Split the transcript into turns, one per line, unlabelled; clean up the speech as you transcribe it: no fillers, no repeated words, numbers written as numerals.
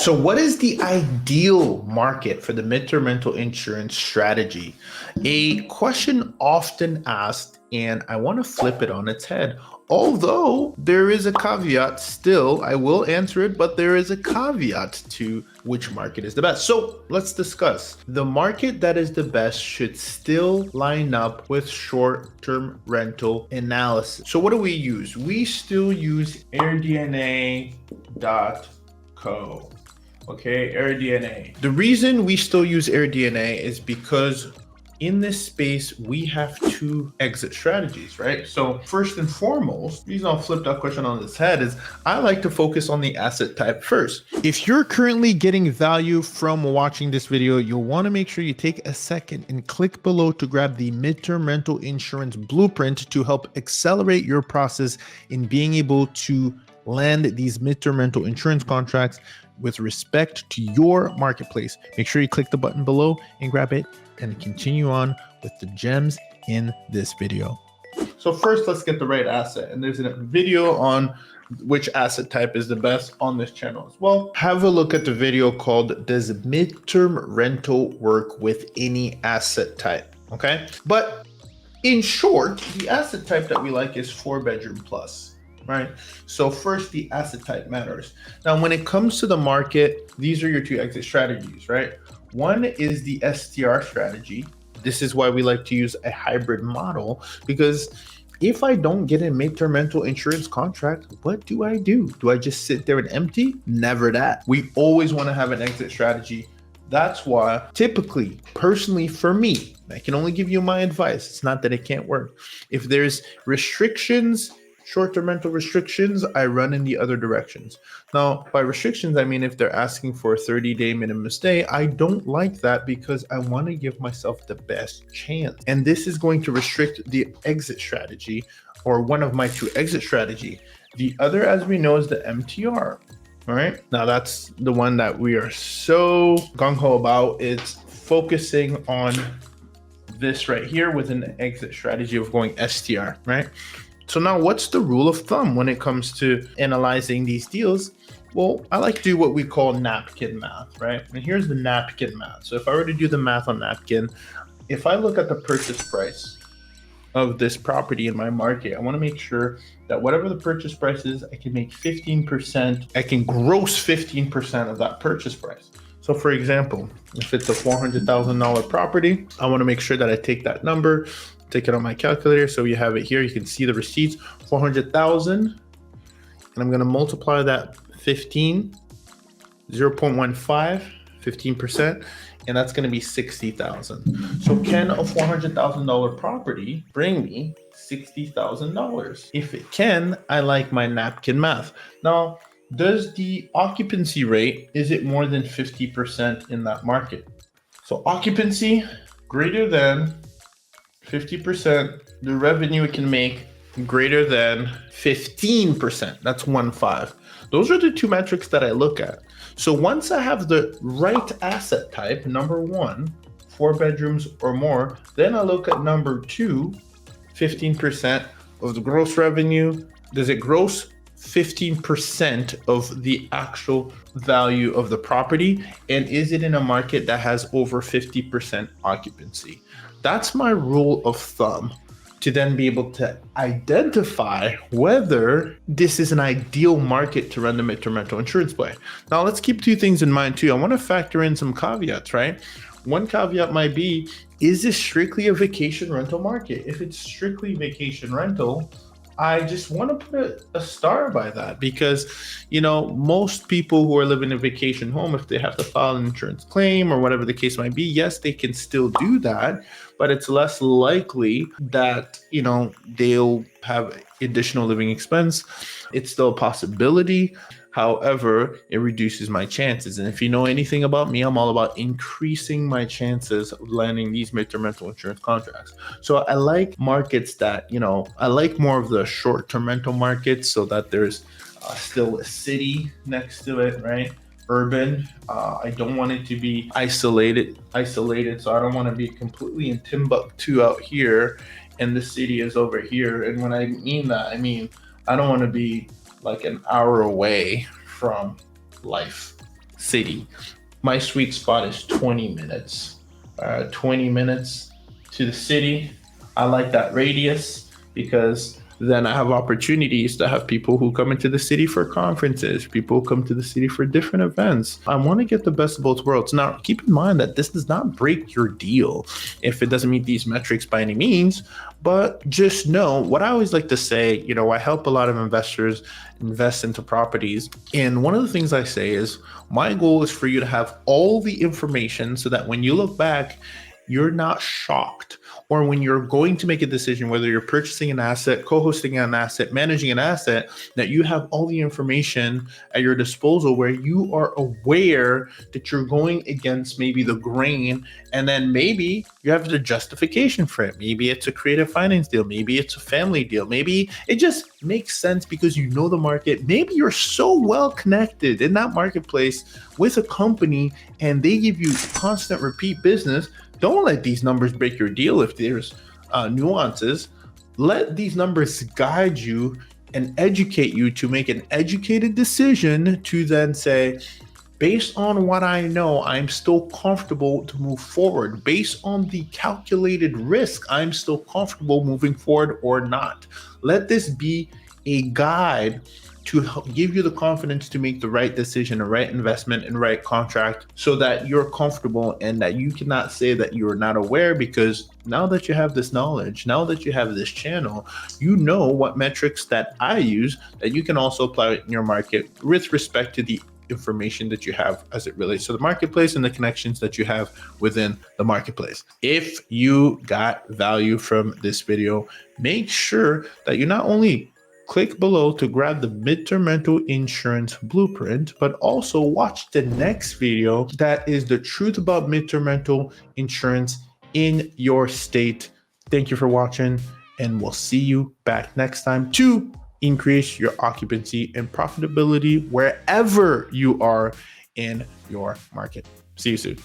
So what is the ideal market for the midterm rental insurance strategy? A question often asked, and I want to flip it on its head. Although there is a caveat still, I will answer it, but there is a caveat to which market is the best. So let's discuss. The market that is the best should still line up with short-term rental analysis. So what do we use? We still use AirDNA.co. Okay, AirDNA. The reason we still use AirDNA is because in this space, we have two exit strategies, right? So first and foremost, the reason I'll flip that question on its head is I like to focus on the asset type first. If you're currently getting value from watching this video, you'll want to make sure you take a second and click below to grab the midterm rental insurance blueprint to help accelerate your process in being able to land these midterm rental insurance contracts with respect to your marketplace. Make sure you click the button below and grab it and continue on with the gems in this video. So first, let's get the right asset. And there's a video on which asset type is the best on this channel as well. Have a look at the video called Does Midterm Rental Work with Any Asset Type? Okay. But in short, the asset type that we like is 4-bedroom plus. Right. So first, the asset type matters. Now, when it comes to the market, these are your two exit strategies, right? One is the STR strategy. This is why we like to use a hybrid model, because if I don't get a midterm rental insurance contract, what do I do? Do I just sit there and empty? Never that. We always want to have an exit strategy. That's why typically, personally, for me, I can only give you my advice. It's not that it can't work. If there's restrictions, short-term rental restrictions, I run in the other directions. Now, by restrictions, I mean if they're asking for a 30-day minimum stay, I don't like that because I want to give myself the best chance. And this is going to restrict the exit strategy, or one of my two exit strategy. The other, as we know, is the MTR. All right. Now, that's the one that we are so gung-ho about. It's focusing on this right here with an exit strategy of going STR, right? So now what's the rule of thumb when it comes to analyzing these deals? Well, I like to do what we call napkin math, right? And here's the napkin math. So if I were to do the math on napkin, if I look at the purchase price of this property in my market, I want to make sure that whatever the purchase price is, I can make 15%, I can gross 15% of that purchase price. So for example, if it's a $400,000 property, I want to make sure that I take that number, take it on my calculator. So you have it here. You can see the receipts, 400,000. And I'm going to multiply that 0.15, 15%. And that's going to be 60,000. So can a $400,000 property bring me $60,000? If it can, I like my napkin math. Now, does the occupancy rate, is it more than 50% in that market? So occupancy greater than 50%, the revenue it can make greater than 15%. That's 1.5. Those are the two metrics that I look at. So once I have the right asset type, number one, 4 bedrooms or more, then I look at number two, 15% of the gross revenue. Does it gross 15% of the actual value of the property? And is it in a market that has over 50% occupancy? That's my rule of thumb to then be able to identify whether this is an ideal market to run the midterm rental insurance play. Now, let's keep two things in mind too. I want to factor in some caveats, right? One caveat might be, is this strictly a vacation rental market? If it's strictly vacation rental, I just want to put a star by that because, you know, most people who are living in a vacation home, if they have to file an insurance claim or whatever the case might be, yes, they can still do that, but it's less likely that, you know, they'll have additional living expense. It's still a possibility. However, it reduces my chances. And if you know anything about me, I'm all about increasing my chances of landing these midterm rental insurance contracts. So I like markets that, you know, I like more of the short-term rental markets so that there's still a city next to it, right? Urban. I don't want it to be isolated. So I don't want to be completely in Timbuktu out here and the city is over here. And when I mean that, I mean, I don't want to be like an hour away from life. city. My sweet spot is 20 minutes. 20 minutes to the city. I like that radius because then I have opportunities to have people who come into the city for conferences, people who come to the city for different events. I want to get the best of both worlds. Now, keep in mind that this does not break your deal if it doesn't meet these metrics by any means, but just know what I always like to say, I help a lot of investors invest into properties. And one of the things I say is my goal is for you to have all the information so that when you look back, you're not shocked. Or when you're going to make a decision, whether you're purchasing an asset, co-hosting an asset, managing an asset, that you have all the information at your disposal where you are aware that you're going against maybe the grain, and then maybe you have the justification for it. Maybe it's a creative finance deal. Maybe it's a family deal. Maybe it just makes sense because you know the market. Maybe you're so well connected in that marketplace with a company and they give you constant repeat business. Don't let these numbers break your deal if there's nuances. Let these numbers guide you and educate you to make an educated decision to then say, based on what I know, I'm still comfortable to move forward. Based on the calculated risk, I'm still comfortable moving forward or not. Let this be a guide to help give you the confidence to make the right decision, the right investment, and right contract so that you're comfortable and that you cannot say that you're not aware, because now that you have this knowledge, now that you have this channel, you know what metrics that I use that you can also apply in your market with respect to the information that you have as it relates to the marketplace and the connections that you have within the marketplace. If you got value from this video, make sure that you not only click below to grab the midterm rental insurance blueprint, but also watch the next video that is the truth about midterm rental insurance in your state. Thank you for watching, and we'll see you back next time to increase your occupancy and profitability wherever you are in your market. See you soon.